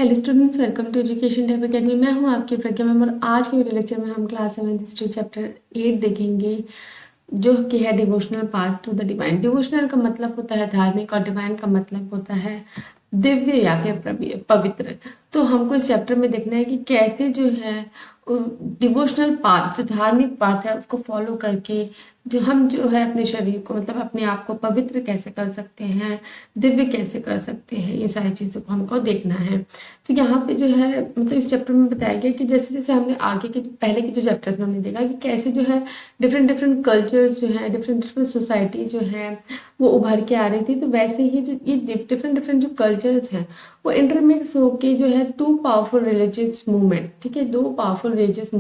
Hello students, welcome to education tab academy. मैं हूं आपकी प्रज्ञा मैम और आज के वीडियो लेक्चर में हम क्लास 7 हिस्ट्री चैप्टर 8 देखेंगे, जो कि है devotional path to the divine. Devotional का मतलब होता है धार्मिक और डिवाइन का मतलब होता है दिव्य या फिर पवित्र। तो हमको इस चैप्टर में देखना है कि कैसे जो है डिवोशनल पाथ, जो धार्मिक पाथ है, उसको फॉलो करके जो हम जो है अपने शरीर को मतलब अपने आप को पवित्र कैसे कर सकते हैं, दिव्य कैसे कर सकते हैं, ये सारी चीज़ों को हमको देखना है। तो यहाँ पे जो है मतलब इस चैप्टर में बताया गया कि जैसे जैसे हमने आगे के पहले के जो चैप्टर्स में हमने देखा कि कैसे जो है डिफरेंट डिफरेंट कल्चर्स जो है, डिफरेंट डिफरेंट सोसाइटी जो है वो उभर के आ रही थी। तो वैसे ही जो ये डिफरेंट डिफरेंट जो कल्चर्स हैं वो इंटरमिक्स होके जो है टू पावरफुल रिलीजियस मूवमेंट, ठीक है, दो पावरफुल रिलीजियस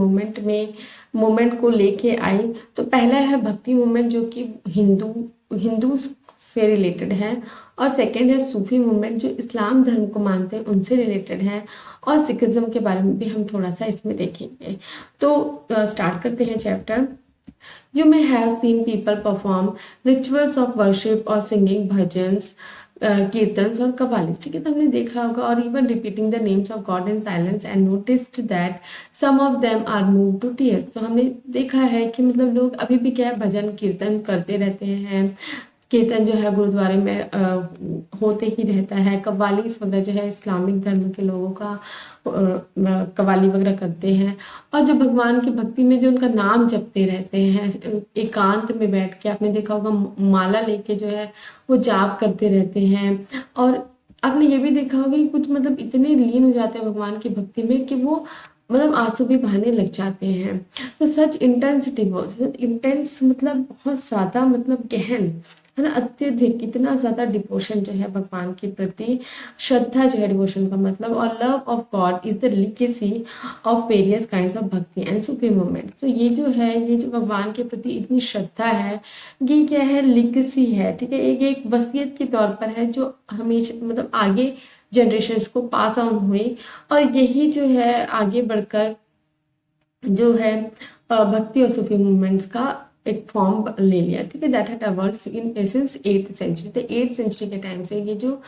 मूवमेंट को लेके आई। तो पहला है भक्ति मूवमेंट जो कि हिंदू से रिलेटेड है, और सेकेंड है सूफी मूवमेंट जो इस्लाम धर्म को मानते हैं उनसे रिलेटेड है, और सिखिज्म के बारे में भी हम थोड़ा सा इसमें देखेंगे। तो स्टार्ट करते हैं chapter. You may have seen people perform rituals of worship or singing bhajans, kirtans और कव्वालीस, ठीक है। तो हमने देखा होगा, और even repeating the names of God in silence and noticed that some of them are move to tears. तो हमने देखा है कि मतलब लोग अभी भी क्या है, भजन कीर्तन करते रहते हैं। कीर्तन जो है गुरुद्वारे में होते ही रहता है। कव्वालीस वगैरह जो है इस्लामिक धर्म के लोगों का कव्वाली वगैरह करते हैं, और जो भगवान की भक्ति में जो उनका नाम जपते रहते हैं, एकांत में बैठ के आपने देखा होगा माला लेके जो है वो जाप करते रहते हैं। और आपने ये भी देखा होगा कि कुछ मतलब इतने लीन हो जाते हैं भगवान की भक्ति में कि वो मतलब आंसू भी बहाने लग जाते हैं। तो सच इंटेंसिटी, इंटेंस मतलब बहुत ज्यादा, मतलब गहन है ना, अत्यधिक, इतना ज्यादा डिवोशन जो है भगवान के प्रति, श्रद्धा जो है डिवोशन का मतलब, और love of God is the legacy of various kinds of भक्ति एंड सुप्रीम मूवमेंट। तो ये जो है, ये जो भगवान के प्रति इतनी श्रद्धा है, ये क्या है, लिगेसी है, ठीक है, एक वसीयत के तौर पर है जो हमेशा मतलब आगे जनरेशन्स को पास ऑन हुई, और यही जो है आगे बढ़कर जो है भक्ति और सूफी मूवमेंट्स का एक फॉर्म ले लिया, ठीक है। That had awards in essence 8th century. तो 8th सेंचुरी के टाइम से ये जो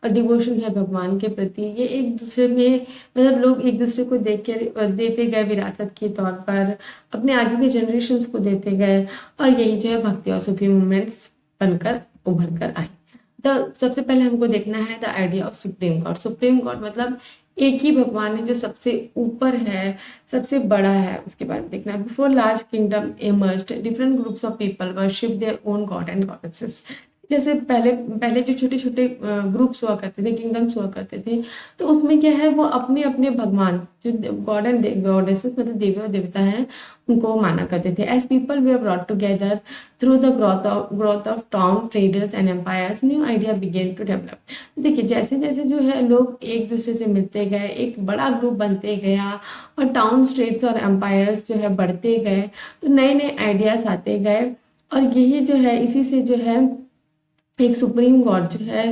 डिवोशन है भगवान के प्रति, ये एक दूसरे में मतलब लोग एक दूसरे को देख के देते गए विरासत के तौर पर, अपने आगे के जनरेशन्स को देते गए, और यही जो है भक्ति और सूफी मूवमेंट्स बनकर उभर कर आई। तो सबसे पहले हमको देखना है the idea of supreme God. Supreme God मतलब एक ही भगवान है जो सबसे ऊपर है, सबसे बड़ा है, उसके बारे में देखना है। Before large kingdom emerged, different groups of people worship their own God and goddesses. जैसे पहले पहले जो छोटे छोटे ग्रुप्स हुआ करते थे, किंगडम्स हुआ करते थे, तो उसमें क्या है, वो अपने अपने भगवान जो गॉड एंड गॉडेसेस मतलब देवी और देवता है, उनको माना करते थे। As people were brought together through the growth of town traders and empires, new idea began to develop. देखिए जैसे जैसे जो है लोग एक दूसरे से मिलते गए, एक बड़ा ग्रुप बनते गया, और टाउन स्टेट्स और एम्पायर्स जो है बढ़ते गए, तो नए नए आइडियाज आते गए, और यही जो है इसी से जो है एक सुप्रीम गॉड जो है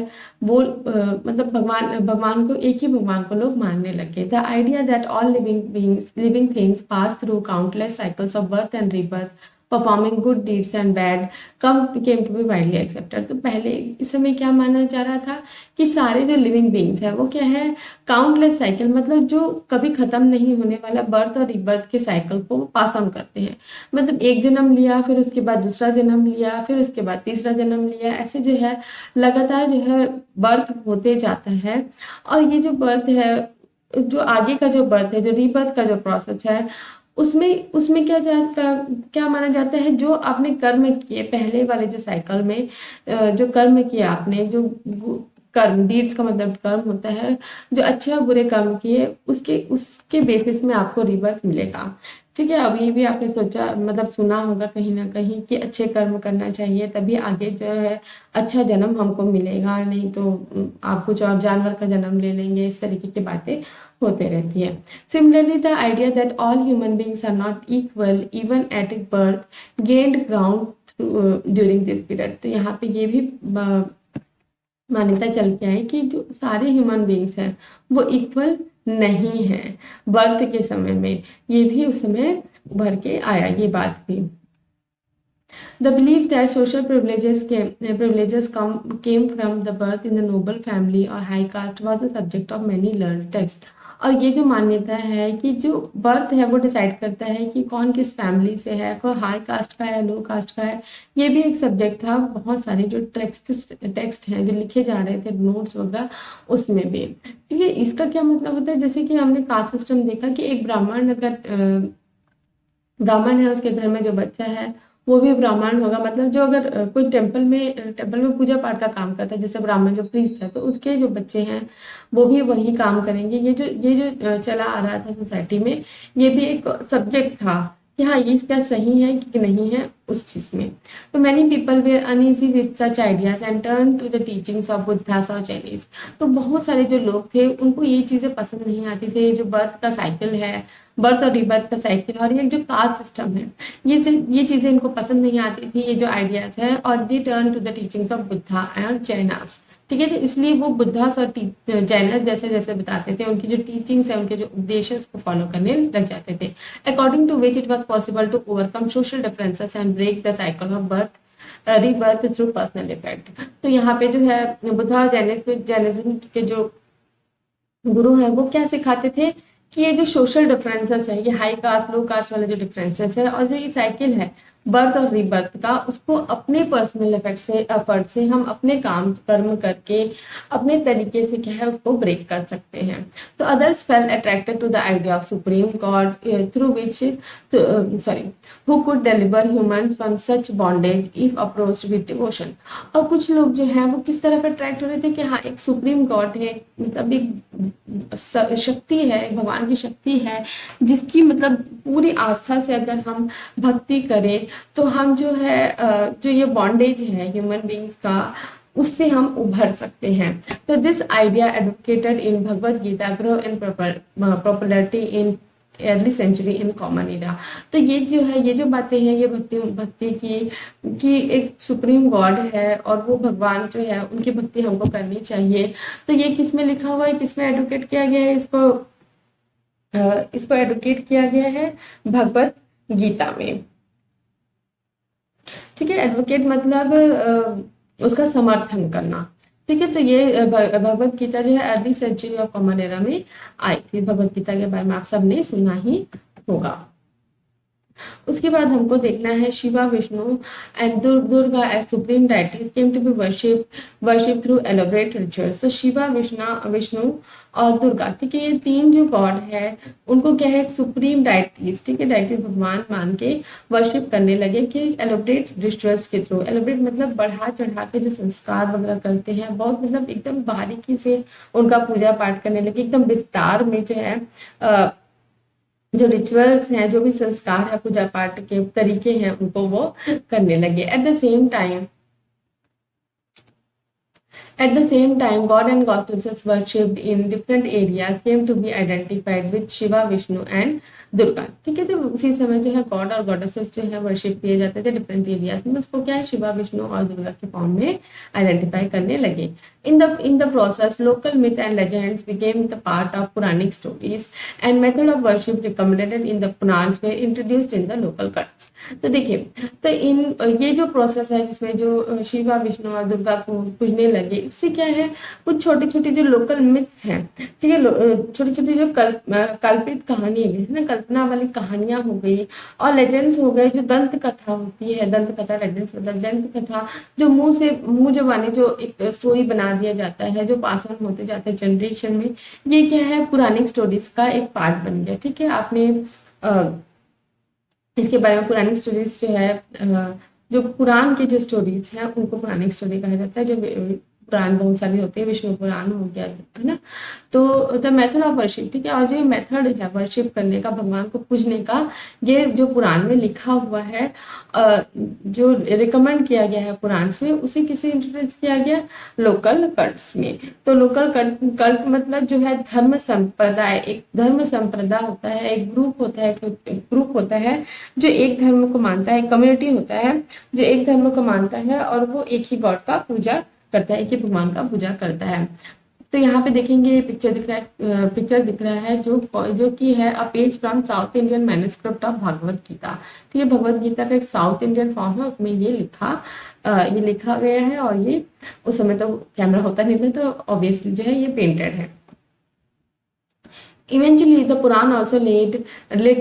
वो मतलब भगवान को, एक ही भगवान को लोग मानने लगे। The idea that all living things pass through countless cycles of birth and rebirth, performing good deeds and bad, came to be widely accepted. तो पहले इस समय क्या माना जा रहा था कि सारे जो लिविंग बींग्स है वो क्या है, काउंटलेस साइकिल मतलब जो कभी खत्म नहीं होने वाला बर्थ और रीबर्थ के साइकिल को पास ऑन करते हैं। मतलब एक जन्म लिया, फिर उसके बाद दूसरा जन्म लिया, फिर उसके बाद तीसरा जन्म लिया, ऐसे जो है लगातार जो है बर्थ होते जाता है। और ये जो बर्थ है, जो आगे का जो बर्थ है, जो रीबर्थ का जो प्रोसेस है, उसमें उसमें क्या माना जाता है, जो आपने कर्म किए पहले वाले जो साइकिल में, जो कर्म किए आपने, जो कर्म, डीड्स का मतलब कर्म होता है, जो अच्छे और बुरे कर्म किए उसके उसके बेसिस में आपको रिबर्थ मिलेगा, ठीक है। अभी भी आपने सोचा मतलब सुना होगा कहीं ना कहीं कि अच्छे कर्म करना चाहिए तभी आगे जो है अच्छा जन्म हमको मिलेगा, नहीं तो आप कुछ और जानवर का जन्म ले लेंगे, इस तरीके की बातें होते रहती है। Similarly the idea that all human beings are not equal even at birth gained ground during this period. तो यहाँ पे ये भी मान्यता चल के आई कि जो सारे ह्यूमन बींग्स हैं वो इक्वल नहीं है बर्थ के समय में, ये भी उस समय उभर के आया ये बात भी। The belief that social privileges came from the birth in the noble family or high caste was a subject of many learned texts. और ये जो मान्यता है कि जो बर्थ है वो डिसाइड करता है कि कौन किस फैमिली से है, कोई हाई कास्ट का है, लो कास्ट का है, ये भी एक सब्जेक्ट था बहुत सारे जो टेक्स्ट हैं जो लिखे जा रहे थे नोट्स वगैरह उसमें भी। ठीक है, इसका क्या मतलब होता है, जैसे कि हमने कास्ट सिस्टम देखा कि एक ब्राह्मण अगर ब्राह्मण है उसके घर में जो बच्चा है वो भी ब्राह्मण होगा, मतलब जो अगर कोई टेम्पल में पूजा पाठ का काम करता है जैसे ब्राह्मण जो प्रीस्ट है तो उसके जो बच्चे हैं वो भी वही काम करेंगे। ये जो चला आ रहा था सोसाइटी में, ये भी एक सब्जेक्ट था कि हाँ ये क्या सही है कि नहीं है उस चीज में। तो many people were uneasy with such ideas and turn to the teachings of Buddhas और जैनिस। तो बहुत सारे जो लोग थे उनको ये चीजें पसंद नहीं आती थी, जो बर्थ का साइकिल है, बर्थ और रिबर्थ का साइकिल और ये जो कास्ट सिस्टम है, ये चीजें इनको पसंद नहीं आती थी, ये जो आइडियाज है, और they turn to the teachings of Buddha and Jainas. ठीक है, तो इसलिए वो बुद्धास और जैनस जैसे जैसे बताते थे, उनकी जो टीचिंग्स है, उनके जो उपदेश है उसको फॉलो करने लग जाते थे। According to which it was possible to overcome social differences and break the cycle of birth rebirth through personal effect. तो यहाँ पे जो है बुद्धा और जैनिज्म के जो गुरु है वो क्या सिखाते थे कि ये जो सोशल डिफरेंसेस है, ये हाई कास्ट लो कास्ट वाले जो डिफरेंसेस है और जो ये साइकिल है बर्थ और रीबर्थ का, उसको अपने पर्सनल एफर्ट से हम अपने काम कर्म करके अपने तरीके से क्या है उसको ब्रेक कर सकते हैं। तो others felt attracted to the idea of supreme God through which who could deliver humans from such bondage if approached with devotion. और कुछ लोग जो है वो किस तरफ अट्रैक्ट हो रहे थे कि हाँ एक सुप्रीम गॉड है, मतलब एक शक्ति है, भगवान की शक्ति है जिसकी मतलब पूरी आस्था से अगर हम भक्ति करें तो हम जो है जो ये बॉन्डेज है ह्यूमन बींग्स का उससे हम उभर सकते हैं। तो this idea advocated in Bhagavad Gita grow in popularity in early century in common era. तो ये जो है ये जो बातें हैं ये भक्ति की एक सुप्रीम गॉड है और वो भगवान जो है उनकी भक्ति हमको करनी चाहिए। तो ये किस में लिखा हुआ है, किस में एडवोकेट किया गया है, इसको एडवोकेट किया गया है भगवत गीता में। ठीक है, एडवोकेट मतलब उसका समर्थन करना। ठीक है, तो ये भगवत गीता जो है early century of common era में आई थी। भगवत गीता के बारे में आप सबने सुना ही होगा। उसके बाद हमको देखना है Shiva Vishnu and Durga as supreme deities came to be worship through elaborate rituals. तो शिवा विष्णु और दुर्गा, ठीक है, ये तीन जो गॉड है उनको क्या है सुप्रीम डाइटीज, ठीक है, डाइटीज भगवान मान के वर्शिप करने लगे कि एलोबरेट रिचुअल्स के थ्रू। एलोबरेट मतलब बढ़ा चढ़ा के जो संस्कार वगैरह करते हैं, बहुत मतलब एकदम बारीकी से उनका पूजा पाठ करने लगे, एकदम विस्तार में जो है जो रिचुअल्स हैं, जो भी संस्कार है, पूजा पाठ के तरीके हैं, उनको वो करने लगे। At the same time, God and goddesses worshipped in different areas came to be identified with Shiva, Vishnu and Durga. ठीक है, तो उसी समय जो है गॉड और गॉडेसेस जो है वर्शिप किए जाते थे डिफरेंट एरियाज में, उसको क्या है शिवा विष्णु और दुर्गा के फॉर्म में आइडेंटिफाई करने लगे। In the process local myth and legends became the part of Puranic stories and method of worship recommended in the Puranas were introduced in the local cults. तो देखिए, तो इन ये जो प्रोसेस है जिसमें जो शिवा विष्णु और दुर्गा को पूजने लगे, इससे क्या है कुछ छोटी छोटी जो लोकल मिथ्स हैं, ठीक है, छोटी छोटी जो कल्पित कहानी है ना, कल्पना वाली कहानियां हो गई और लेजेंड्स हो गए, जो दंत कथा होती है, दंत कथा लेजेंड्स मतलब दंत कथा जो मुंह जबानी जो एक स्टोरी बना दिया जाता है, जो पास ऑन होते जाते हैं जनरेशन में, ये क्या है पुरानी स्टोरीज का एक पार्ट बन गया। ठीक है, आपने इसके बारे में पुरानी स्टोरीज जो है जो पुराण की जो स्टोरीज हैं उनको पुरानी स्टोरी कहा जाता है। जो पुराण बहुत सारी होती है, विष्णु पुराण हो गया है ना। तो द मेथड ऑफ वर्शिप, ठीक है, और जो मेथड है वर्शिप करने का, भगवान को पूजने का, ये जो पुराण में लिखा हुआ है, जो रिकमेंड किया गया है पुराण में, उसे किसे इंट्रोड्यूस किया गया लोकल कल्ट्स में। तो लोकल कल्ट मतलब जो है धर्म संप्रदाय, एक धर्म संप्रदाय होता है, एक ग्रुप होता है जो एक धर्म को मानता है, कम्युनिटी होता है जो एक धर्म को मानता है और वो एक ही गॉड का पूजा करता है, कि भगवान का पूजा करता है। तो यहाँ पे देखेंगे पिक्चर दिख रहा है जो कि है a page from south Indian manuscript of Bhagavad Gita. ठीक है, भगवत गीता का एक साउथ इंडियन फॉर्म है, उसमें ये लिखा गया है, और ये उस समय तो कैमरा होता नहीं था, तो ऑब्वियसली जो है ये पेंटेड है। Eventually, the Puran also laid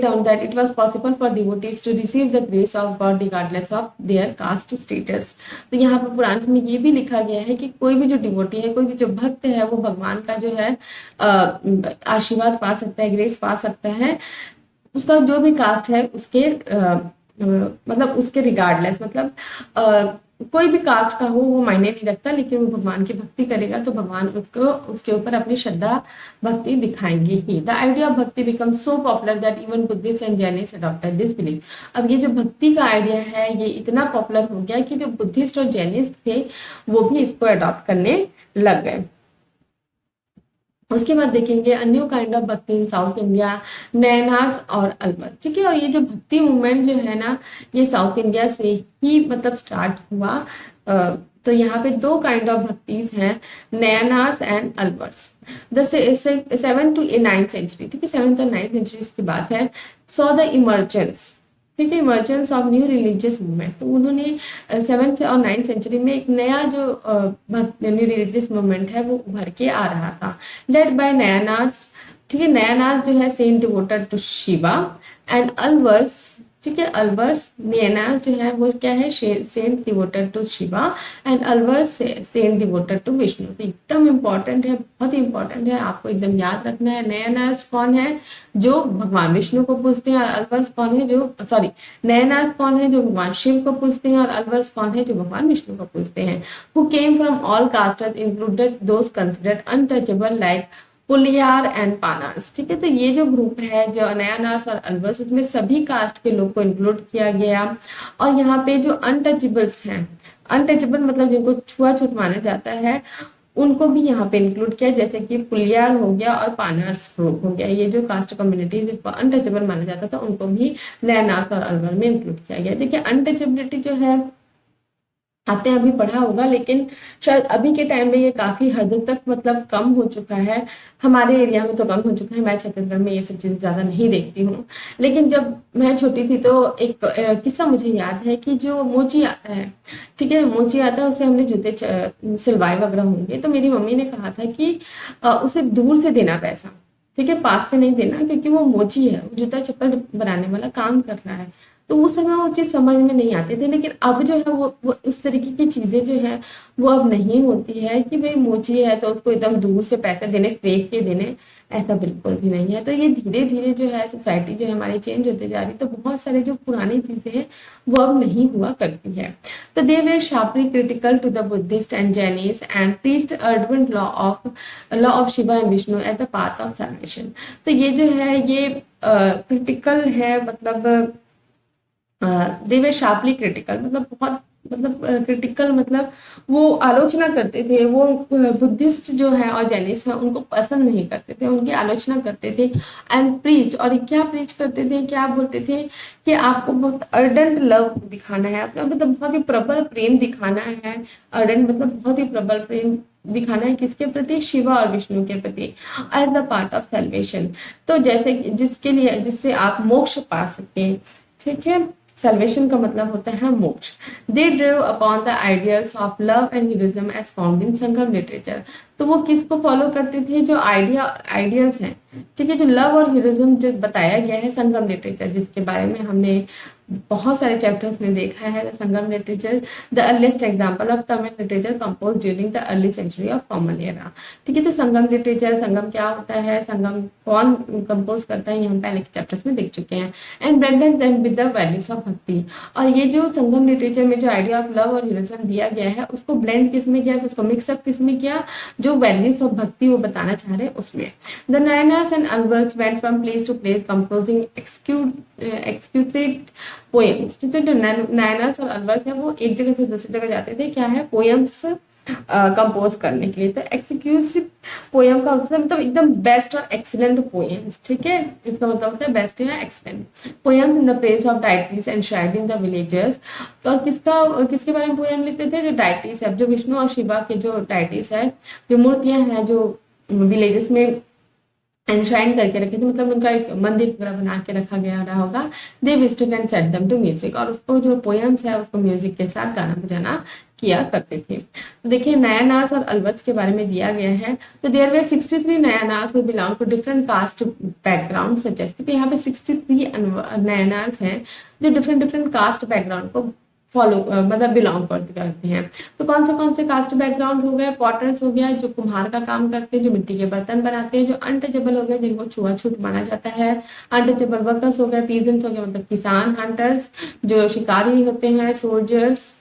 down that it was possible for devotees to receive the grace of God regardless of their caste status. तो यहाँ पर पुराण में ये भी लिखा गया है कि कोई भी जो डिवोटी है, कोई भी जो भक्त है, वो भगवान का जो है आशीर्वाद पा सकता है, ग्रेस पा सकता है, उसका जो भी कास्ट है उसके मतलब उसके रिगार्डलेस, मतलब कोई भी कास्ट का हो वो मायने नहीं रखता, लेकिन वो भगवान की भक्ति करेगा तो भगवान उसको उसके ऊपर अपनी श्रद्धा भक्ति दिखाएंगे ही। The idea of bhakti became so popular that even Buddhist and Jainist adopted this belief. अब ये जो भक्ति का आइडिया है ये इतना पॉपुलर हो गया कि जो बुद्धिस्ट और जैनिस्ट थे वो भी इसको अडॉप्ट करने लग गए। उसके बाद देखेंगे अ न्यू काइंड ऑफ भक्ति इन साउथ इंडिया, नयनार्स और अलवर। ठीक है, और ये जो भक्ति मूवमेंट जो है ना, ये साउथ इंडिया से ही मतलब स्टार्ट हुआ। तो यहाँ पे दो काइंड ऑफ भक्तिज हैं, Nayanars and Alvars. The 7th to 9th century, ठीक है, 7th और 9th सेंचुरी की बात है, सॉ द इमर्जेंस, ठीक है, emergence of new religious movement. तो उन्होंने 7th और 9th सेंचुरी में एक नया जो न्यू रिलीजियस मूवमेंट है वो उभर के आ रहा था, लेड बाय नयनार्स। ठीक है, नयनार्स जो है saint devoted to Shiva, and Alvars, ठीक है, अलवर्स नयनार्स जो है वो क्या है, saint devoted to Shiva, and Alvars saint devoted to Vishnu. तो एकदम इंपॉर्टेंट है, बहुत ही इंपॉर्टेंट है, आपको एकदम याद रखना है। नयनार्स कौन है, जो भगवान विष्णु को पूजते हैं, और अलवर्स कौन है, जो सॉरी नयनार्स कौन है, जो भगवान शिव को पूजते हैं, और अलवर्स कौन है, जो भगवान विष्णु को पूजते हैं। Who came from all castes included those considered untouchable like Puliyar and Panars. ठीक है, तो ये जो ग्रुप है जो नयनार्स और अलवर्स, उसमें सभी कास्ट के लोग को इंक्लूड किया गया। और यहाँ पे जो अनटचेबल्स हैं, अनटचेबल मतलब जिनको छुआछूत माना जाता है, उनको भी यहाँ पे इंक्लूड किया, जैसे कि पुलियार हो गया और पानार्स ग्रुप हो गया। ये जो कास्ट कम्युनिटीज जिनको अनटचेबल माना जाता था उनको भी नयनार्स और अलवर में इंक्लूड किया गया। देखिए अनटचेबिलिटी जो है आपने अभी पढ़ा होगा, लेकिन शायद अभी के टाइम में ये काफी हद तक मतलब कम हो चुका है। हमारे एरिया में तो कम हो चुका है, मैं छत्तीसगढ़ में ये सब चीजें ज्यादा नहीं देखती हूँ। लेकिन जब मैं छोटी थी तो एक किस्सा मुझे याद है कि जो मोची आता है, ठीक है, मोची आता है, उसे हमने जूते सिलवाए वगैरह होंगे, तो मेरी मम्मी ने कहा था कि उसे दूर से देना पैसा, ठीक है, पास से नहीं देना, क्योंकि वो मोची है, वो जूता चप्पल बनाने वाला काम कर रहा है। तो उस समय वो चीज समझ में नहीं आती थी, लेकिन अब जो है वो उस तरीके की चीजें जो है वो अब नहीं होती है कि भाई मोची है तो उसको एकदम दूर से पैसे देने, फेंक के देने, ऐसा बिल्कुल भी नहीं है। तो ये धीरे धीरे जो है सोसाइटी जो है हमारी चेंज होते जा रही, तो बहुत सारे जो पुरानी चीजें हैं वो अब नहीं हुआ करती है। तो they were sharply critical to the Buddhist and Jains and preached urban law of Shiva and Vishnu as the path of salvation. तो ये जो है ये क्रिटिकल है, मतलब दे वर शार्पली क्रिटिकल, मतलब बहुत क्रिटिकल मतलब वो आलोचना करते थे, वो बुद्धिस्ट जो है और जैनिस्ट है उनको पसंद नहीं करते थे, उनकी आलोचना करते थे। एंड प्रीच्ड, और क्या प्रीच करते थे, क्या बोलते थे कि आपको बहुत अर्डेंट लव दिखाना है, अपना मतलब बहुत ही प्रबल प्रेम दिखाना है। अर्डेंट मतलब बहुत ही प्रबल प्रेम दिखाना है किसके प्रति, शिवा और विष्णु के प्रति, as the part of salvation. तो जैसे जिसके लिए जिससे आप मोक्ष पा सके, ठीक है, salvation का मतलब होता है मोक्ष। They drew upon the ideals of love and heroism as found in Sangam literature। तो वो किसको फॉलो करते थे, जो आइडियल्स हैं, ठीक है, जो लव और हीरोइज्म जो बताया गया है संगम लिटरेचर, जिसके बारे में हमने बहुत सारे चैप्टर्स में देखा है। Sangam literature the earliest example of Tamil literature compose during the early century of common era. ठीक है, तो संगम लिटरेचर, संगम क्या होता है, संगम कौन कंपोज करता है, ये हम पहले के चैप्टर्स में देख चुके हैं। And blended them with the values of भक्ति। और ये जो संगम लिटरेचर में जो आइडिया ऑफ लव और हीरोइज्म दिया गया है उसको ब्लेंड किस में किया, उसको मिक्सअप किस में किया, जो वैल्यूज ऑफ भक्ति वो बताना चाह रहे हैं उसमें। The Nayanars and Alvars went from place to place composing exquisite poems. तो जो नयनार्स और अलवर्स है वो एक जगह से दूसरी जगह जाते थे, क्या है, पोएम्स कंपोज करने के लिए। तो एक्सक्लूसिव पोयम का मतलब एकदम बेस्ट और एक्सीलेंट पोएम्स, ठीक है, इसका मतलब होता है बेस्ट या excellent poems in the place of deities and शायद इन द विलेजेस। तो किसके बारे में पोएम लिखते थे? जो डाइटीज है, जो विष्णु और शिवा के जो डाइटीज है, जो मूर्तियां हैं जो विलेजेस में एनश्राइन करके रखे थे, मतलब उनका एक मंदिर पूरा बना के रखा गया रहा होगा। They visited and set them to music, और उसको जो पोएम्स है उसको म्यूजिक के साथ गाना बजाना किया करते थे। तो देखिए नयानार्स और अलवर्स के बारे में दिया गया है। तो there were 63 Nayanars who belong to different caste background suggest, तो यहाँ पे 63 नयानार्स हैं जो डिफरेंट कास्ट बैकग्राउंड को फॉलो मतलब बिलोंग करते हैं। तो कौन से कास्ट बैकग्राउंड हो गए? पॉटर्स हो गया, जो कुम्हार का काम करते हैं, जो मिट्टी के बर्तन बनाते हैं। जो अनटचेबल हो गए, जिनको छुआछूत माना जाता है। अनटचेबल वर्कर्स हो गए, पीजेंट्स हो गए मतलब किसान। हंटर्स, जो शिकारी होते हैं। सोल्जर्स,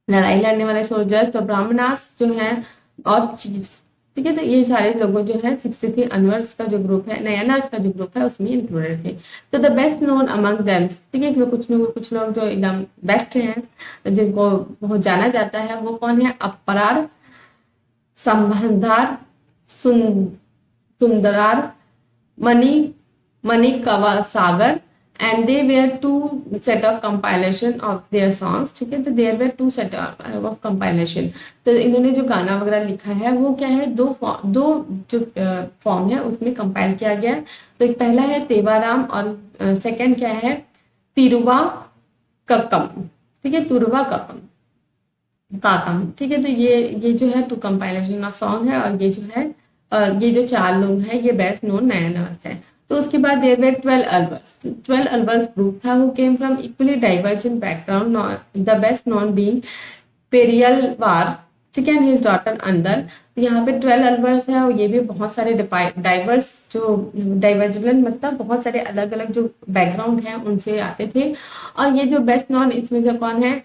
लड़ाई लड़ने वाले सोल्जर्स। तो ब्राह्मणास जो है, और चीफ्स, ठीक है। तो ये सारे लोगों जो है 63 अनवर्स का जो ग्रुप है, नयानार्स का जो ग्रुप है उसमें इंक्लूडेड थे। तो the best known among them, ठीक है, इसमें कुछ लोग जो एकदम बेस्ट हैं जिनको बहुत जाना जाता है, वो कौन है? अपरार, संबंधार, सुंदरार, मणिकवा सागर, and they were two set of compilation of their songs, ठीक है। तो there were two set of compilation, तो इन्होंने जो गाना वगैरह लिखा है वो क्या है? दो जो फॉर्म है उसमें कंपाइल किया गया। तो एक पहला है तेवाराम और सेकंड क्या है? तिरुवा कक्कम, ठीक है, तुरुवा काकम, ठीक है। तो ये जो है टू कंपाइलेशन ऑफ सॉन्ग है, और ये जो है ये जो 4 लोग हैं ये बेस्ट नोन नयानार्स है। तो उसके बाद there were 12 Alvars. 12 Alvars group था who came from equally divergent background, the best known being Periyalvar, ठीक है, एंड हिज डॉटर अंदर। तो यहाँ पे 12 अल्वर्स है, और ये भी बहुत सारे डाइवर्स जो डाइवर्जेंट मतलब बहुत सारे अलग अलग जो बैकग्राउंड है उनसे आते थे। और ये जो बेस्ट नॉन इसमें से कौन है?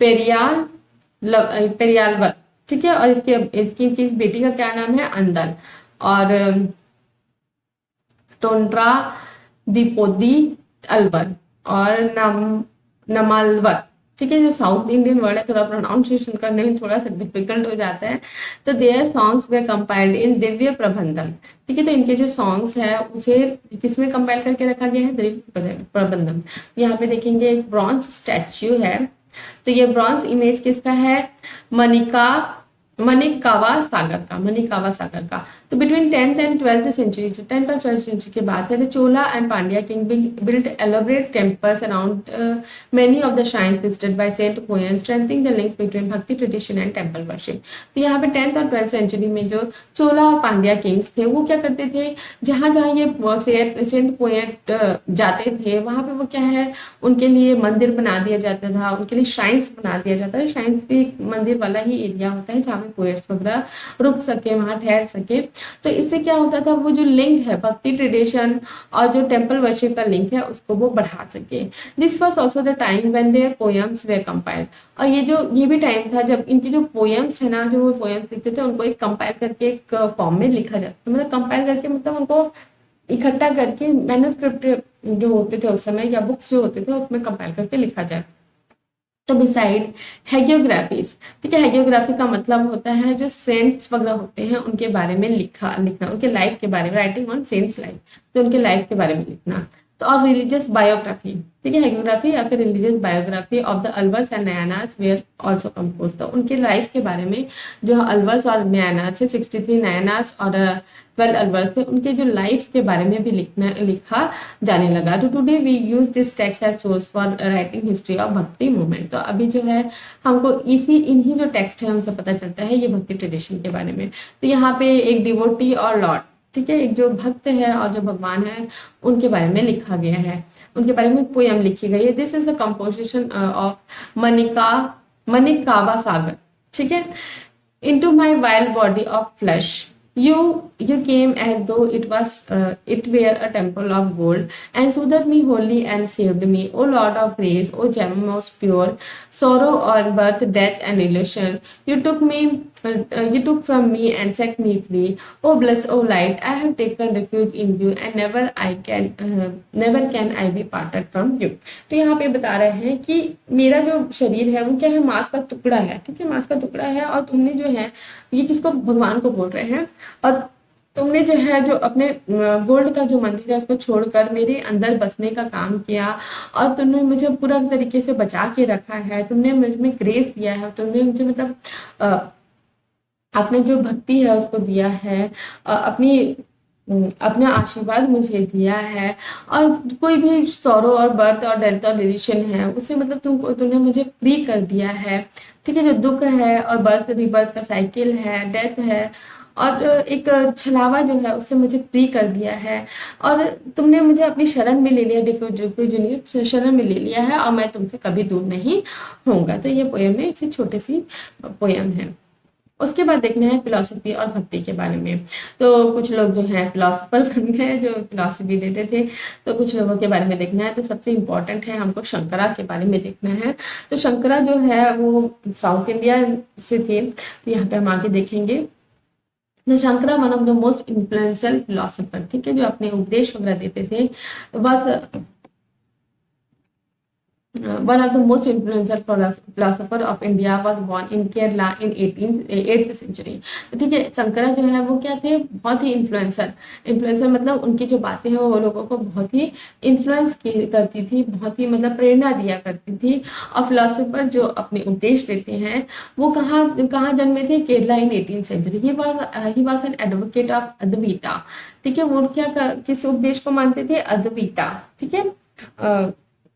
पेरियालवर, ठीक है। और इसकी बेटी का क्या नाम है? अंदर। और टोंड्रा दीपोदी अलवर और नमालवर, ठीक है। जो साउथ इंडियन वर्ड है, थोड़ा प्रोनाउंसिएशन करने में थोड़ा सा डिफिकल्ट हो जाता है। तो their songs way compiled in Divya प्रबंधन, ठीक है। तो इनके जो सॉन्ग्स है उसे किसमें कंपाइल करके रखा गया है? दिव्य प्रबंधन। यहाँ पे देखेंगे एक ब्रॉन्ज स्टैच्यू है। तो ये ब्रॉन्ज इमेज किसका है? मणिकावा सागर का। तो between 10th and 12th century, जो 10th और 12th सेंचुरी की बात है, Chola and Pandya king built elaborate temples around many of the shrines visited by saint poem, strengthening the links between bhakti tradition and temple worship. तो यहाँ पे 10th और 12th century में जो चोला और पांड्या किंग्स थे वो क्या करते थे? जहां जहां ये सेंट पोएट जाते थे वहां पे वो क्या है? उनके लिए मंदिर बना दिया जाता था, उनके लिए श्राइन्स बना दिया जाता है। श्राइन्स भी एक मंदिर वाला ही एरिया होता है जहाँ पे पोएट्स वगैरह रुक सके, वहां ठहर सके। तो इससे क्या होता था? वो जो लिंक है भक्ति ट्रेडिशन और जो टेम्पल वर्शिप का लिंक है उसको वो बढ़ा सके। This was also the time when their poems were compiled, और ये भी टाइम था जब इनके जो पोएम्स है ना, जो वो पोएम्स लिखते थे उनको एक कंपाइल करके एक फॉर्म में लिखा जाता, मतलब कंपाइल करके मतलब उनको इकट्ठा करके मैन्युस्क्रिप्ट जो होते थे उस समय या बुक्स जो होते थे उसमें कंपाइल करके लिखा जाए। तो बिसाइड हैगियोग्राफीज, ठीक है, हैगियोग्राफी का मतलब होता है जो सेंट्स वगैरह होते हैं उनके बारे में लिखना, उनके लाइफ के बारे में, राइटिंग ऑन सेंट्स लाइफ, तो उनके लाइफ के बारे में लिखना। तो और रिलीजियस बायोग्राफी, ठीक है, हैगियोग्राफी या फिर religious biography of the Alvars and Nayanars were also compose. तो उनके लाइफ के बारे में जो अलवर्स और नयानार्स है, 63 नयानार्स और 12 अलवर्स थे, उनके जो लाइफ के बारे में भी लिखा जाने लगा। तो today we use this text as source for writing history of bhakti movement. तो अभी जो है हमको इन्हीं जो टेक्स्ट है उनसे पता चलता है ये भक्ति ट्रेडिशन के बारे में। तो यहाँ पे एक डिवोटी और लॉर्ड, ठीक है, एक जो भक्त है और जो भगवान है उनके बारे में लिखा गया है, उनके बारे में पोएम लिखी गई है। This is a composition of Manikkavasagar, ठीक है। Into my wild body of flesh you came as though it were a temple of gold, and soothed me wholly and saved me, O Lord of grace, O gem most pure, sorrow or birth, death and illusion. You took me You took from me and set me free. Oh bless, oh light, I have taken refuge in you and never can I be parted from you. तो यहाँ पे बता रहे हैं कि मेरा जो शरीर है वो क्या है, मांस का टुकड़ा है, ठीक है, मांस का टुकड़ा है, और तुमने जो है, ये किसको, भगवान को बोल रहे हैं, और तुमने जो है जो अपने गोल्ड का जो मंदिर है उसको छोड़कर मेरे अंदर बसने का काम किया, और तुमने मुझे पूरा तरीके से बचा के रखा है, तुमने मुझमें ग्रेस दिया है, तुमने मुझे मतलब अपने जो भक्ति है उसको दिया है, अपना आशीर्वाद मुझे दिया है, और कोई भी सौरो और बर्थ और डेल्टा डिलीशन है उससे मतलब तुमने मुझे फ्री कर दिया है, ठीक है, जो दुख है और बर्थ रिबर्थ का साइकिल है, डेथ है, और एक छलावा जो है उससे मुझे फ्री कर दिया है, और तुमने मुझे अपनी शरण में ले लिया, डिफ्यूजन शरण में ले लिया है, और मैं तुमसे कभी दूर नहीं होऊंगा। तो ये पोयम है, इसी छोटी सी पोयम है। उसके बाद देखना है फिलॉसफी और भक्ति के बारे में। तो कुछ लोग जो है फिलॉसफर बन गए, जो फिलॉसफी देते थे, तो कुछ लोगों के बारे में देखना है। तो सबसे इम्पोर्टेंट है हमको शंकरा के बारे में देखना है। तो शंकरा जो है वो साउथ इंडिया से थे, तो यहाँ पे हम आगे देखेंगे। तो Shankara one of the most influential philosopher, ठीक है, जो अपने उपदेश वगैरह देते थे, बस one of the most influential philosopher of India was born in Kerala in 8th century। तो ठीक है, शंकरा जो है वो क्या थे, बहुत ही इन्फ्लुएंसर मतलब उनकी जो बातें हैं वो लोगों को बहुत ही इन्फ्लुएंस करती थी, बहुत ही मतलब प्रेरणा दिया करती थी। और फिलोसोफर जो अपने उपदेश देते हैं वो कहाँ जन्मे थे, केरला इन 18th century। He was an advocate of Advaita, ठीक है, वो किस उपदेश को मानते थे, अद्वैता, ठीक है,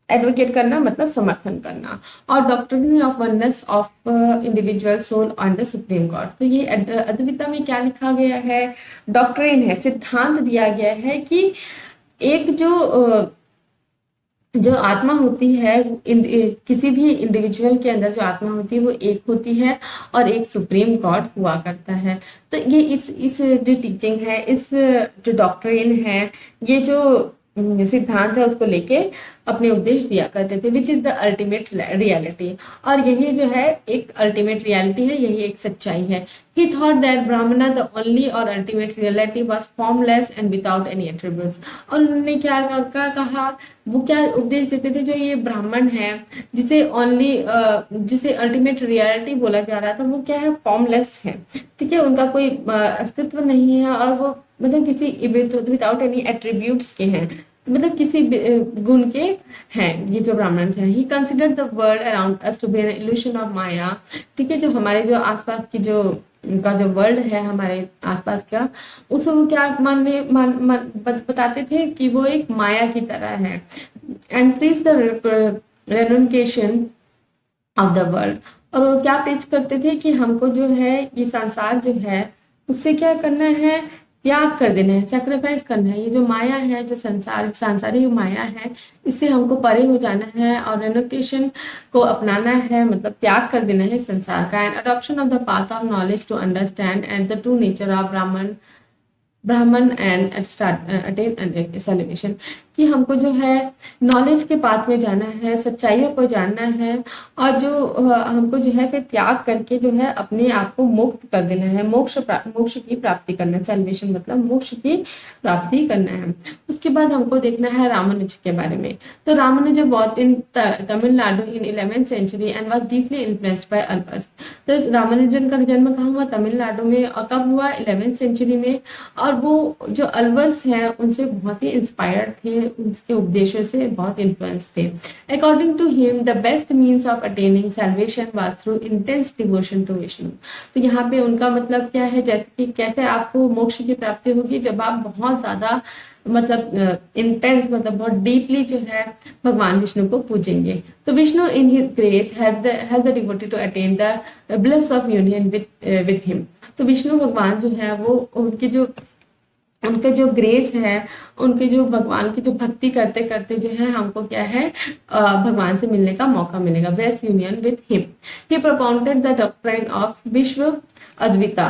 एडवोकेट करना मतलब समर्थन करना, और doctrine of oneness of individual soul on the supreme God. तो ये अद्वैता में क्या लिखा गया है, डॉक्ट्रिन है, सिद्धांत दिया गया है कि एक जो आत्मा होती है, किसी भी इंडिविजुअल के अंदर जो आत्मा होती है वो एक होती है, और एक सुप्रीम गॉड हुआ करता है। तो ये इस जो टीचिंग है, इस जो डॉक्ट्रिन है, ये जो सिद्धांत है उसको लेके अपने उपदेश दिया करते थे, which is the ultimate reality. और यही जो है एक अल्टीमेट रियलिटी है, यही एक सच्चाई है। ही थॉट दैट ब्राह्मणा द ओनली और ultimate reality was formless and without any attributes. और उन्होंने क्या कहा, वो क्या उपदेश देते थे, जो ये ब्राह्मण है जिसे अल्टीमेट रियलिटी बोला जा रहा था, वो क्या है, फॉर्मलेस है, ठीक है, उनका कोई अस्तित्व नहीं है, और वो मतलब किसी विदाउट एनी एट्रीब्यूट्स के हैं, मतलब किसी गुण के हैं ये जो ब्राह्मण है। He consider the world around us to be an illusion of maya, ठीक है, जो हमारे जो आसपास की जो उनका जो वर्ल्ड है हमारे आसपास का, उसको वो क्या बताते थे कि वो एक माया की तरह है। And please the renunciation of the world, और वो क्या प्रीच करते थे कि हमको जो है ये संसार जो है उससे क्या करना है, त्याग कर देना है, सेक्रीफाइस करना है। ये जो माया है, जो सांसारिक माया है, इससे हमको परे हो जाना है, और रेनोकेशन को अपनाना है, मतलब त्याग कर देना है संसार का। And adoption of the path of knowledge to understand and the true nature of Brahman and attain salvation, कि हमको जो है नॉलेज के पाथ में जाना है, सच्चाइयों को जानना है, और जो हमको जो है फिर त्याग करके जो है अपने आप को मुक्त कर देना है, मोक्ष की प्राप्ति करना है। सैल्वेशन मतलब मोक्ष की प्राप्ति करना है। उसके बाद हमको देखना है रामानुज के बारे में। तो Ramanuja born in Tamil Nadu in 11th century and was deeply influenced by Alvars. तो रामानुजन का जन्म कहाँ हुआ, तमिलनाडु में, और कब हुआ, 11th century में। और वो जो अल्वर्स हैं उनसे बहुत ही इंस्पायर्ड थे, उनके उपदेशों से बहुत इन्फ्लुएंस थे। According to him the best means of attaining salvation was through intense devotion to Vishnu. तो यहाँ पे उनका मतलब क्या है, जैसे कि कैसे आपको मोक्ष की प्राप्ति होगी, जब आप बहुत ज्यादा मतलब इंटेंस मतलब बहुत डीपली जो है भगवान विष्णु को पूजेंगे। तो Vishnu in his grace help the devotee to attain the bliss of union with him. तो विष्णु भगवान जो है वो उनके जो ग्रेस है, उनके जो भगवान की जो भक्ति करते करते जो है हमको क्या है भगवान से मिलने का मौका मिलेगा, bless union with him. He propounded the doctrine of विश्व अद्वैता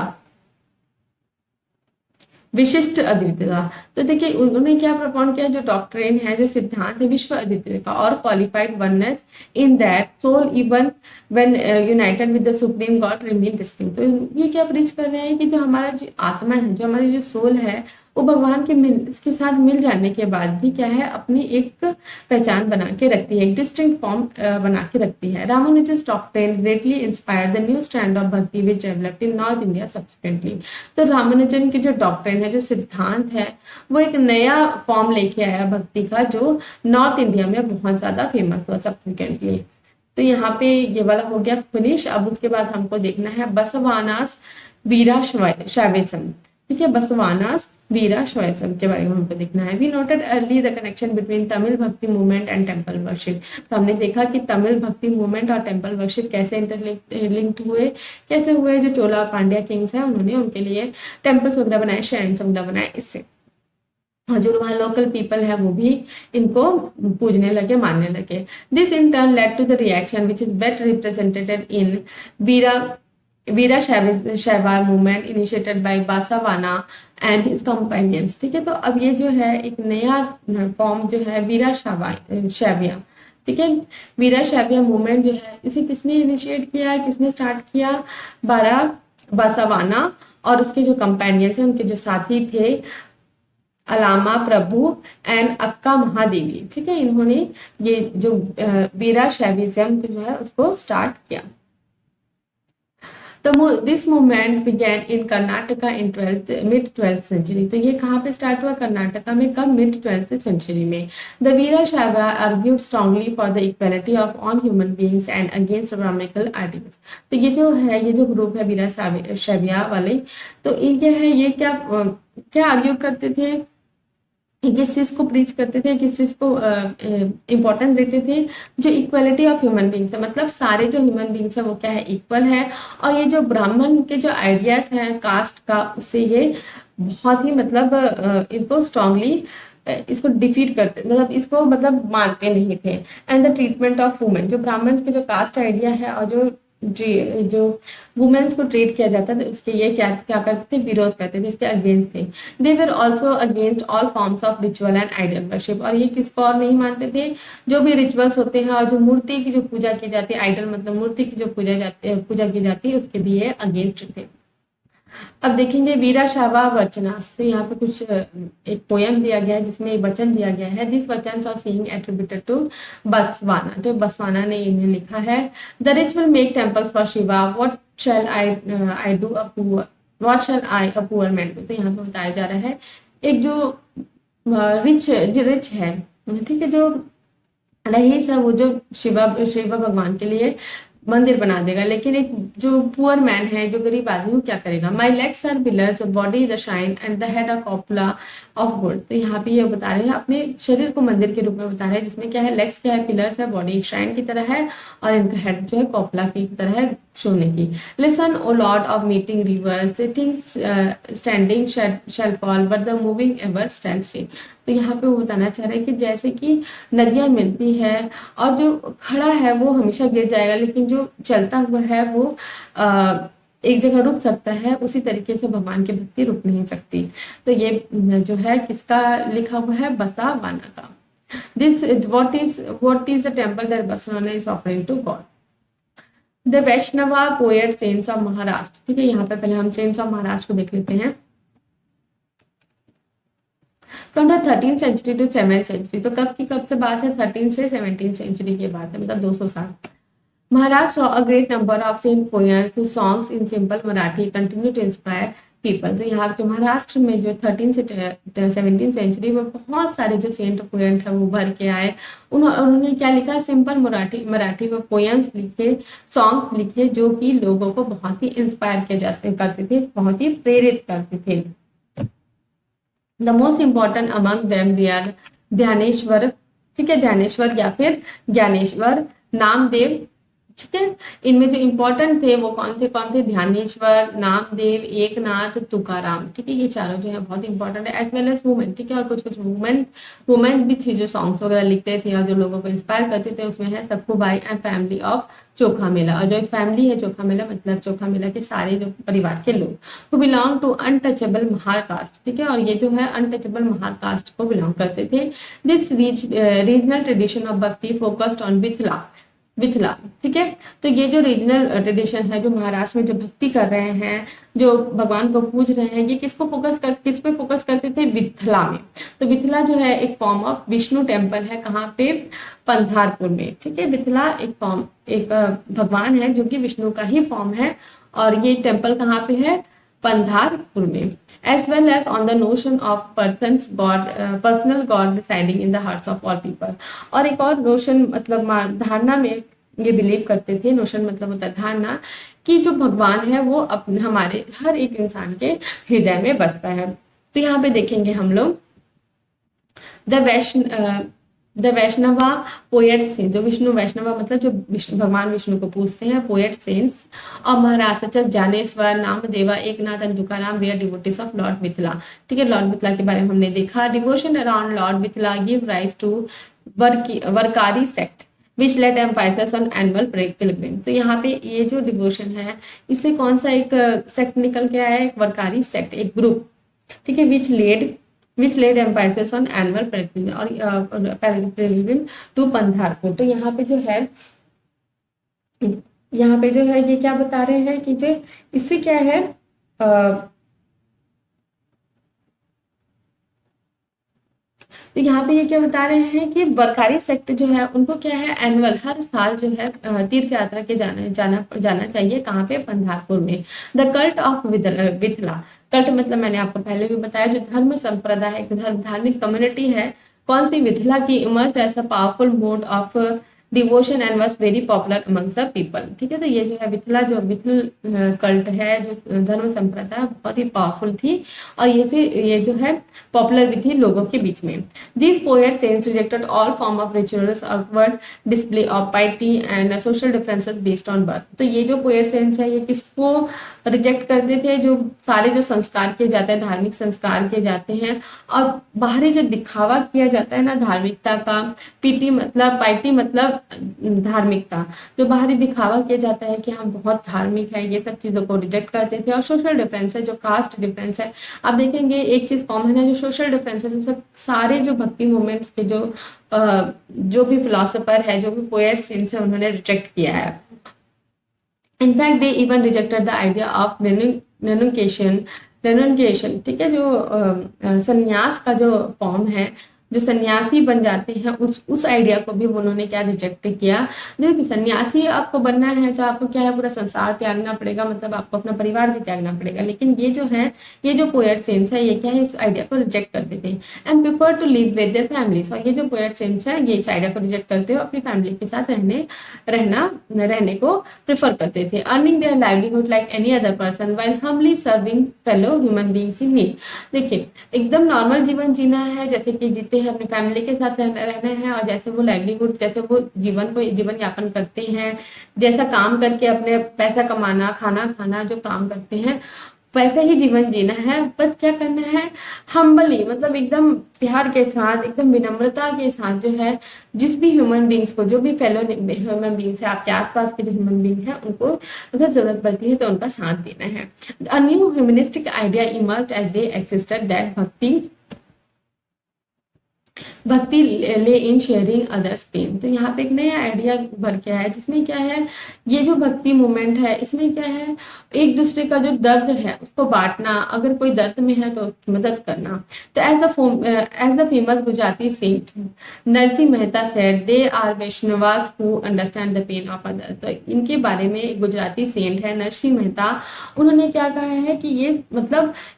विशिष्ट अद्वितीयता। तो देखिए उन्होंने क्या प्रपोन किया, जो डॉक्ट्रिन है, जो सिद्धांत है विश्व अद्वितीयता का और qualified oneness in that soul even when united with the supreme God remain distinct. तो ये क्या प्रीच कर रहे हैं कि जो हमारा जो आत्मा है, जो हमारी जो सोल है, वो भगवान के साथ मिल जाने के बाद भी क्या है, अपनी एक पहचान बना के रखती है, एक डिस्टिंक्ट फॉर्म बना के रखती है। Ramanujan doctrine greatly inspired the new stand of bhakti which developed in north India subsequently. तो रामानुजन की जो डॉक्ट्रिन है, जो सिद्धांत है, वो एक नया फॉर्म लेके आया भक्ति का, जो नॉर्थ इंडिया में बहुत ज्यादा फेमस हुआ सब्सिक्वेंटली। तो यहाँ पे ये वाला हो गया फिनिश। अब उसके बाद हमको देखना है बसवानास वीरा शैवेसम। ठीक है, बसवानास वीरा शैवेसम के बारे में हमको देखना है। We noted early the connection between Tamil bhakti movement and temple worship. तो हमने देखा कि तमिल भक्ति मूवमेंट और टेम्पल वर्शिप कैसे इंटरलिंक्ड हुए, कैसे हुए। जो चोला और पांड्या किंग्स हैं, उन्होंने उनके लिए टेम्पल्स वगैरह बनाए, श्राइन्स वगैरह बनाए। इससे जो वहाँ लोकल पीपल है वो भी इनको पूजने लगे, मानने लगे। This in turn led to the reaction which is better represented in Virashaiva movement initiated by Basavanna and his companions. ठीक है, तो अब ये जो है एक नया फॉर्म जो है वीरा शैविया। ठीक है, वीरा शैविया मूवमेंट जो है, इसे किसने इनिशिएट किया, किसने स्टार्ट किया? बासावाना और उसके जो कंपेनियंस हैं, उनके जो साथी थे, अलामा प्रभु एंड अक्का महादेवी। ठीक है, इन्होंने ये जो वीरा शैविज्म जो है उसको स्टार्ट किया। This movement began in Karnataka in mid 12th century. तो ये कहाँ पे स्टार्ट हुआ? कर्नाटका में। कब? मिड 12th सेंचुरी में। The Veera Shaiva argued strongly for the equality of all human beings and against brahmanical ideals. तो ये जो ग्रुप है वीरा शैविया वाले, तो ये है, ये क्या आर्ग्यू करते थे, किस चीज को प्रीच करते थे, किस चीज को इम्पोर्टेंस देते थे? जो इक्वालिटी ऑफ ह्यूमन बींग्स है, मतलब सारे जो ह्यूमन बींग्स है वो क्या है, इक्वल है। और ये जो ब्राह्मण के जो आइडियाज हैं कास्ट का, उससे ये बहुत ही मतलब इसको स्ट्रांगली इसको डिफीट करते, मतलब इसको मतलब मानते नहीं थे। And the treatment of women, जो ब्राह्मण के जो कास्ट आइडिया है और जो वुमेन्स को ट्रीट किया जाता था, उसके ये क्या करते थे, विरोध करते थे, इसके अगेंस्ट थे। They were also against all forms of ritual and idol worship. और ये किसको और नहीं मानते थे? जो भी रिचुअल्स होते हैं और जो मूर्ति की जो पूजा की जाती है, आइडल मतलब मूर्ति की जो पूजा की जाती है, उसके भी ये अगेंस्ट थे। अब देखेंगे वीरा शावा वचनास। तो यहाँ पे कुछ एक पोयम दिया गया है जिसमें एक वचन दिया गया है। दिस वचन of seeing attributed to Basavana. तो बसवाना ने इन्हें लिखा है। The rich will make temples for Shiva, what shell I do a poor, what shell I a poor man do. तो यहाँ पे बताया जा रहा है, एक जो रिच है, ठीक है, जो रईस है, वो जो शिवा भगवान के लिए मंदिर बना देगा, लेकिन एक जो पुअर मैन है, जो गरीब आदमी, वो क्या करेगा? My legs are pillars, body the shine and the head of cupola of wood. तो यहाँ पे ये बता रहे हैं, अपने शरीर को मंदिर के रूप में बता रहे हैं, जिसमें क्या है, लेग्स क्या है, पिलर्स है, बॉडी श्राइन की तरह है, और इनका हेड जो है कॉपला की तरह है, सोने की। Listen O lord of meeting rivers, sitting standing shall fall but the moving ever stand still. तो यहाँ पे वो बताना चाह रहे हैं कि जैसे कि नदियां मिलती है और जो खड़ा है वो हमेशा गिर जाएगा, लेकिन जो चलता हुआ है वो एक जगह रुक सकता है, उसी तरीके से भगवान की भक्ति रुक नहीं सकती। तो ये जो है किसका लिखा हुआ है? बसवाना का। This what is the temple that Basavanna is offering to God? The Vaishnava poet saints of Maharashtra. ठीक है, यहाँ पे पहले हम सेंट्स ऑफ महाराष्ट्र को देख लेते हैं। From the 13th century to 7th century. तो कब से बात है? 13 से 17th सेंचुरी की बात है, मतलब 200 साल। Maharashtra a great number of saint poems whose songs in simple Marathi continue to inspire people। तो यहाँ पे महाराष्ट्र में जो 13 से 17th सेंचुरी में बहुत सारे जो सेंट पोएट है वो भर के आए। उन्होंने क्या लिखा? सिंपल मराठी में पोएम्स लिखे, सॉन्ग्स लिखे, जो कि लोगों को बहुत ही इंस्पायर करते थे, बहुत ही प्रेरित करते थे। The most important among them we are Dnyaneshwar. ठीक है, ध्यानेश्वर या फिर ज्ञानेश्वर, नामदेव, ठीक है। इनमें जो इम्पोर्टेंट थे वो कौन थे, ध्यानेश्वर, नामदेव, एकनाथ, तुकाराम, ठीक है। ये चारों जो है बहुत इंपॉर्टेंट है, एज वेल एज वुमेन, ठीक है। और कुछ कुछ वुमेन भी थी जो सॉन्ग्स वगैरह लिखते थे और जो लोगों को इंस्पायर करते थे। उसमें है सखुबाई एंड फैमिली ऑफ चोखा मेला। और जो फैमिली है चोखा मेला, मतलब चोखा मेला के सारे जो परिवार के लोग who belong to untouchable Mahar caste, ठीक है। और ये जो है अनटचेबल महार कास्ट को बिलोंग करते थे। This regional tradition of bhakti focused on Mithila, ठीक है। तो ये जो रीजनल ट्रेडिशन है, जो महाराष्ट्र में जो भक्ति कर रहे हैं, जो भगवान को पूज रहे हैं, ये किस पे फोकस करते थे, मिथिला में। तो मिथिला जो है एक फॉर्म ऑफ विष्णु टेम्पल है, कहाँ पे, पंधारपुर में, ठीक है। मिथिला एक भगवान है जो कि विष्णु का ही फॉर्म है, और ये टेम्पल कहाँ पे है, पंधारपुर में। As well as on the notion of personal God residing in the hearts of all people. और एक और नोशन, मतलब धारणा में ये बिलीव करते थे, नोशन मतलब होता है धारणा, कि जो भगवान है वो अपने हमारे हर एक इंसान के हृदय में बसता है। तो यहाँ पे देखेंगे हम लोग द वैष्णवा पोएट से, जो विष्णु वैष्णवा मतलब जो भगवान विष्णु को पूजते हैं, पोएट सेंट्स और Maharaj Gyaneshwar, Namdeva, Eknath and Tukaram were devotees of lord Mithila, ठीक है। लॉर्ड मिथिला के बारे में हमने देखा। Devotion around lord Mithila give rise to Warkari sect which laid emphasis on annual pilgrim. तो यहाँ पे ये जो डिवोशन है, इससे कौन सा एक सेक्ट निकल के आया है, एक वरकारी सेक्ट, एक ग्रुप, ठीक है, which laid emphasis on annual pilgrim to Pandharpur. तो यहाँ पे जो है ये क्या बता रहे हैं कि जो इससे क्या है, तो यहाँ पे ये क्या बता रहे हैं कि बरकारी सेक्ट जो है उनको क्या है, एनुअल, हर साल जो है तीर्थ यात्रा के जाना चाहिए, कहाँ पे, पंधारपुर में। The cult of Mithila, cult मतलब मैंने आपको पहले भी बताया, जो धर्म संप्रदाय, धार्मिक कम्युनिटी है, कौन सी, मिथिला की, emerged as a powerful mode of devotion and was very popular amongst the people, ठीक है। तो ये जो है मिथिल कल्ट है, जो धर्म संप्रदाय, बहुत ही पावरफुल थी, और ये जो है पॉपुलर भी थी लोगों के बीच में। This poet sense rejected all form of rituals, outward display of पाइटी and social differences based on birth. तो ये जो पोएट सेंस है, ये किसको रिजेक्ट करते थे, जो सारे जो संस्कार किए जाते हैं, धार्मिक संस्कार किए जाते हैं, और बाहरी जो दिखावा किया जाता है ना धार्मिकता का, पाइटी मतलब धार्मिकता, जो बाहरी दिखावा किया जाता है कि हम बहुत धार्मिक है, ये सब चीजों को रिजेक्ट करते थे। और सोशल डिफरेंस है, जो कास्ट डिफरेंस है, आप देखेंगे एक चीज कॉमन है, जो सोशल डिफरेंस है, सब सारे जो भक्ति मूवमेंट्स के जो भी फिलोसोफर है, जो भी पोएट सेंस है, उन्होंने रिजेक्ट किया है। In fact, they even rejected the idea of renunciation, ठीक है। जो संन्यास का जो फॉर्म है, जो सन्यासी बन जाते हैं, उस आइडिया को भी उन्होंने क्या रिजेक्ट किया। देखिए, सन्यासी आपको बनना है तो आपको क्या है, पूरा संसार त्यागना पड़ेगा, मतलब आपको अपना परिवार भी त्यागना पड़ेगा। लेकिन ये जो पोएट सेंस है, ये क्या है, इस आइडिया को रिजेक्ट करते थे and prefer to live with their families. और ये जो पोएट सेंस है, ये इस आइडिया को रिजेक्ट करते हुए अपनी फैमिली के साथ रहने को प्रेफर करते थे। Earning their livelihood like any other person while humbly serving fellow human beings in need. देखिए, एकदम नॉर्मल जीवन जीना है, जैसे कि जीते हैं, अपने फैमिली के साथ रहना है, और जैसे वो लाइवलीहुड, जैसे वो जीवन यापन करते हैं, जैसा काम करके अपने पैसा कमाना, खाना खाना, जो काम करते हैं, वैसे ही जीवन जीना है। बट क्या करना है, हम्बली मतलब एकदम प्यार के साथ, एकदम विनम्रता के साथ जो है, जिस भी ह्यूमन बींग्स को, जो भी फेलो ह्यूमन बींग्स है, आपके आसपास के जो ह्यूमन बींग है, उनको अगर जरूरत पड़ती है तो उनका साथ देना है। A new humanistic idea emerged as they existed that bhakti lay in sharing others pen. तो यहाँ पे एक नया आइडिया भर के आया है, जिसमें क्या है, ये जो भक्ति मूवमेंट है, इसमें क्या है, एक दूसरे का जो दर्द है उसको बांटना, अगर कोई दर्द में है तो उसकी मदद करना। तो as the famous Gujarati saint Narsinh Mehta said, they are Vaishnavas who understand the pain of other. तो इनके बारे में एक गुजराती सेंट है नरसिंह मेहता, उन्होंने क्या कहा है कि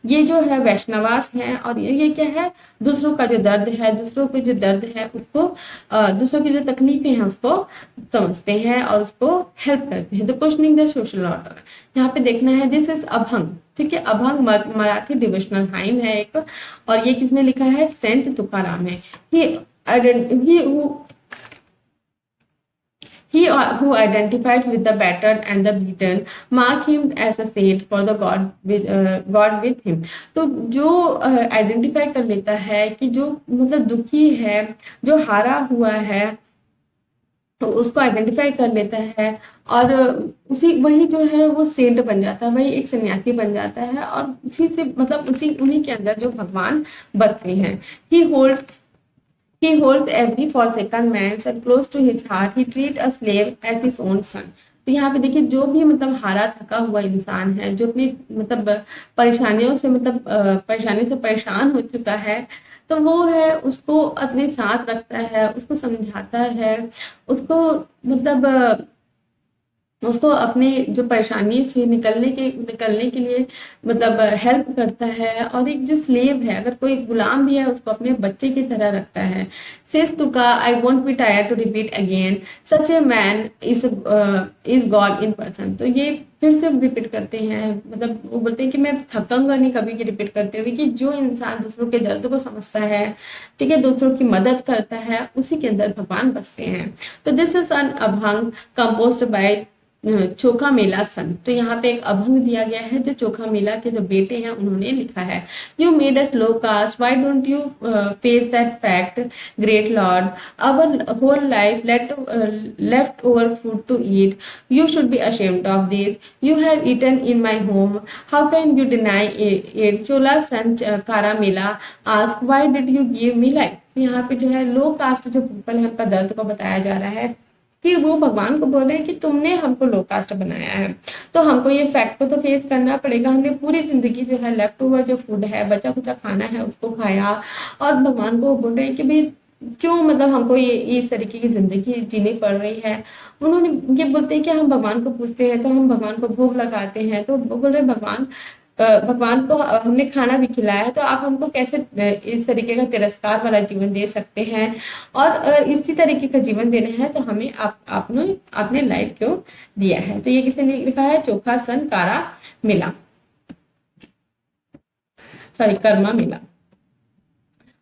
ये जो है वैष्णवास है, और ये क्या है, दूसरों का जो दर्द है, दूसरों के जो दर्द है उसको, दूसरों की जो तकलीफें हैं उसको समझते हैं और उसको हेल्प करते हैं। The questioning the social order, यहाँ पे देखना है, दिस इज अभंग, ठीक है। अभंग मराठी डिवोशनल हाइम है एक, और ये किसने लिखा है, He who identifies with the battered and the beaten mark him as a saint for the God with him. तो जो आइडेंटिफाई कर लेता है कि जो मतलब दुखी है, जो हारा हुआ है, तो उसको आइडेंटिफाई कर लेता है और उसी वही जो है वो सेंट बन जाता है, वही एक सन्यासी बन जाता है और उसी से मतलब उसी उन्हीं के अंदर जो भगवान बसते हैं। He holds every forsaken man so close to his heart. He treats a slave as his own son. तो यहाँ पे देखिए जो भी मतलब हारा थका हुआ इंसान है, जो अपनी मतलब परेशानियों से मतलब परेशानी से परेशान हो चुका है, तो वो है उसको अपने साथ रखता है, उसको समझाता है, उसको मतलब उसको अपने जो परेशानी से निकलने के लिए मतलब हेल्प करता है। और एक जो स्लेव है, अगर कोई गुलाम भी है, उसको अपने बच्चे की तरह रखता है। Says Tuka, I won't be tired to repeat again, such a man is God in person. तो ये फिर से रिपीट करते हैं, मतलब वो बोलते हैं कि मैं थकूंगा नहीं कभी की रिपीट करते हुए कि जो इंसान दूसरों के दर्द को समझता है, ठीक है, दूसरों की मदद करता है, उसी के अंदर भगवान बसते हैं। तो this is an abhang composed by Chokha Mela son. तो यहाँ पे एक अभंग दिया गया है जो चोखा मेला के जो बेटे हैं उन्होंने लिखा है। You made us low caste, why don't you face that fact, great lord, our whole life left over food to eat, you should be ashamed of this, you have eaten in my home, how can you deny it, Chola son Kara Mela ask, why did you give me life. यहाँ पे जो है लो cast जो people है उनका दर्द को बताया जा रहा है कि वो भगवान को बोल रहे हैं कि तुमने हमको लो कास्ट बनाया है, तो हमको ये फैक्ट को तो फेस करना पड़ेगा। हमने पूरी जिंदगी जो है लेफ्ट ओवर जो फूड है, बचा कुचा खाना है, उसको खाया, और भगवान को बोल रहे हैं कि भाई क्यों मतलब हमको ये इस तरीके की जिंदगी जीनी पड़ रही है। उन्होंने ये बोलते हैं कि हम भगवान को पूछते हैं तो हम भगवान को भोग लगाते हैं, तो वो बोल रहे भगवान को हमने खाना भी खिलाया है, तो आप हमको कैसे इस तरीके का तिरस्कार वाला जीवन दे सकते हैं, और इसी तरीके का जीवन देना है तो हमें आपने लाइफ क्यों दिया है। तो ये किसने लिखा है? चोखा सन कारा मिला, सॉरी कर्मा मिला।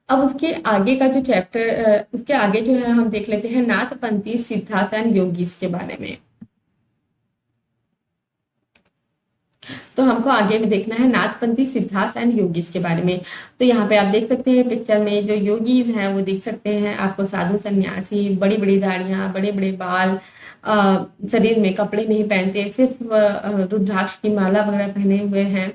अब उसके आगे का जो चैप्टर, उसके आगे जो है हम देख लेते हैं नाथपंथी सिद्धार्थ एंड योगीज के बारे में। तो हमको आगे में देखना है नाथपंथी सिद्धार्थ एंड योगीज के बारे में। तो यहाँ पे आप देख सकते हैं पिक्चर में जो योगीज हैं वो देख सकते हैं आपको, साधु सन्यासी, बड़ी बड़ी दाढ़ियां, बड़े बड़े बाल, शरीर में कपड़े नहीं पहनते, सिर्फ रुद्राक्ष की माला वगैरह पहने हुए हैं।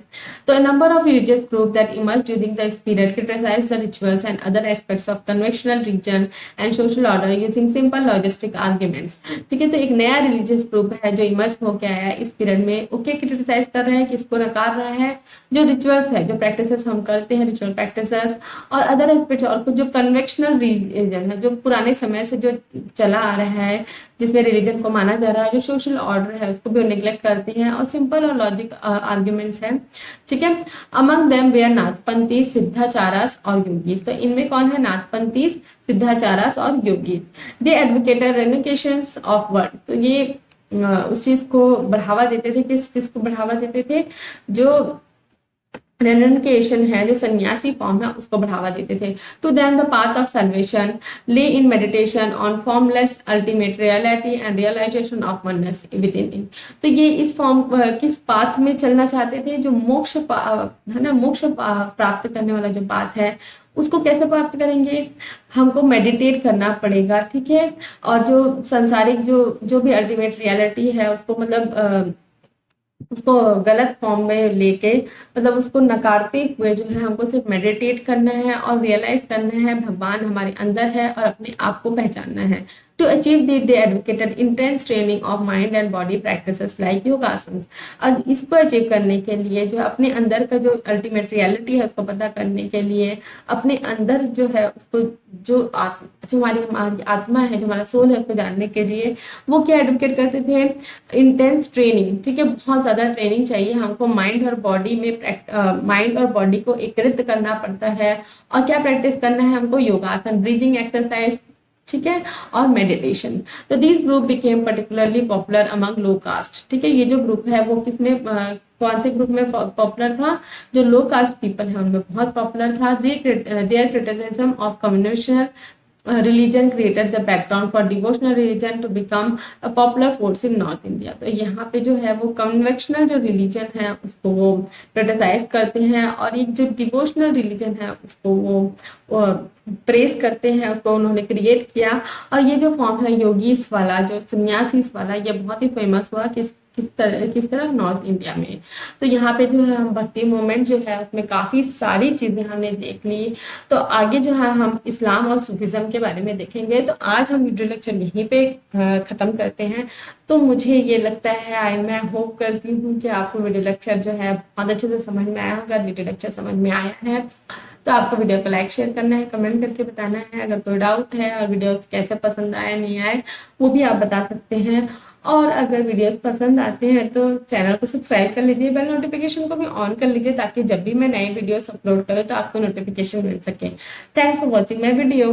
तो number of religious group that emerge during this period criticize the rituals and other aspects of conventional religion and social order using simple logistic arguments. ठीक है, तो एक नया रिलीजियस ग्रुप है जो इमर्ज होकर आया है इस पीरियड में, ओके, क्रिटिसाइज कर रहा है, किसको नकार रहा है? जो रिचुअल्स है, जो प्रैक्टिसेस हम करते हैं, रिचुअल प्रैक्टिसेस, और अदर एस्पेक्ट्स, और कुछ जो कन्वेंशनल रिलीजन है, जो पुराने समय से जो चला आ रहा है, जिसमें रिलीजन को माना जा रहा है, जो सोशल ऑर्डर है उसको भी निग्लेक्ट करते हैं, और सिंपल और लॉजिक आर्ग्यूमेंट्स हैं। ठीक है, among them were Nathpanthi, Siddhacharyas और योगीज। तो इनमें कौन है? नाथपंथी, सिद्धाचार्यस और yogis. They advocated renunciations of world. तो ये उस चीज को बढ़ावा देते थे, किस चीज को बढ़ावा देते थे? जो रेनिकेशन है, जो सन्यासी फॉर्म है, उसको बढ़ावा देते थे। To them the path of salvation lay in meditation on formless ultimate reality and realization of oneness within. तो ये इस फॉर्म किस पाथ में चलना चाहते थे? जो मोक्ष है ना, मोक्ष प्राप्त करने वाला जो पाथ है, उसको कैसे प्राप्त करेंगे? हमको मेडिटेट करना पड़ेगा, ठीक है, और जो संसारिक जो भी अल्टीमेट रियलिटी है उसको मतलब उसको गलत फॉर्म में लेके, मतलब उसको नकारते हुए जो है हमको सिर्फ मेडिटेट करना है और रियलाइज करना है भगवान हमारे अंदर है और अपने आप को पहचानना है। To achieve this they advocated intense training of mind and body practices like yogasanas. और इसको अचीव करने के लिए जो अपने अंदर का जो अल्टीमेट रियलिटी है उसको पता करने के लिए, अपने अंदर जो है उसको जो हमारी आत्मा है, जो हमारा सोल है, उसको जानने के लिए वो क्या एडवोकेट करते थे? Intense training. ठीक है, बहुत ज्यादा ट्रेनिंग चाहिए हमको, माइंड और बॉडी में माइंड और बॉडी को एकीकृत करना पड़ता है। और क्या प्रैक्टिस करना है हमको? योगासन, ब्रीदिंग एक्सरसाइज, ठीक है, और मेडिटेशन। तो this group became particularly popular among low caste. ठीक है, ये जो ग्रुप है वो किसमें कौन से ग्रुप में पॉपुलर था? जो लो कास्ट पीपल है उनमें बहुत पॉपुलर था। Their criticism of conventional religion created the background for devotional religion to become a popular force in north India. तो यहाँ पे जो है वो कन्वेंशनल जो रिलीजन है उसको वो क्रिटिसाइज करते हैं, और एक जो डिवोशनल रिलीजन है उसको वो प्रेस करते हैं, उसको उन्होंने क्रिएट किया। और ये जो फॉर्म है योगीस वाला, जो सन्यासीस वाला, ये बहुत ही फेमस हुआ किस तरह नॉर्थ इंडिया में। तो यहाँ पे जो है हम भक्ति मूवमेंट जो है उसमें काफी सारी चीजें हमने देख ली। तो आगे जो है हम इस्लाम और सूफिज्म के बारे में देखेंगे। तो आज हम वीडियो लेक्चर यहीं पे खत्म करते हैं। तो मुझे ये लगता है, मैं होप करती हूँ कि आपको वीडियो लेक्चर जो है बहुत अच्छे से समझ में आया होगा। वीडियो लेक्चर समझ में आया है तो आपको वीडियो को लाइक शेयर करना है, कमेंट करके बताना है। अगर कोई डाउट है और वीडियोस कैसे पसंद आए नहीं आए वो भी आप बता सकते हैं। और अगर वीडियोस पसंद आते हैं तो चैनल को सब्सक्राइब कर लीजिए, बेल नोटिफिकेशन को भी ऑन कर लीजिए, ताकि जब भी मैं नए वीडियोस अपलोड करूँ तो आपको नोटिफिकेशन मिल सके। Thanks for watching my video.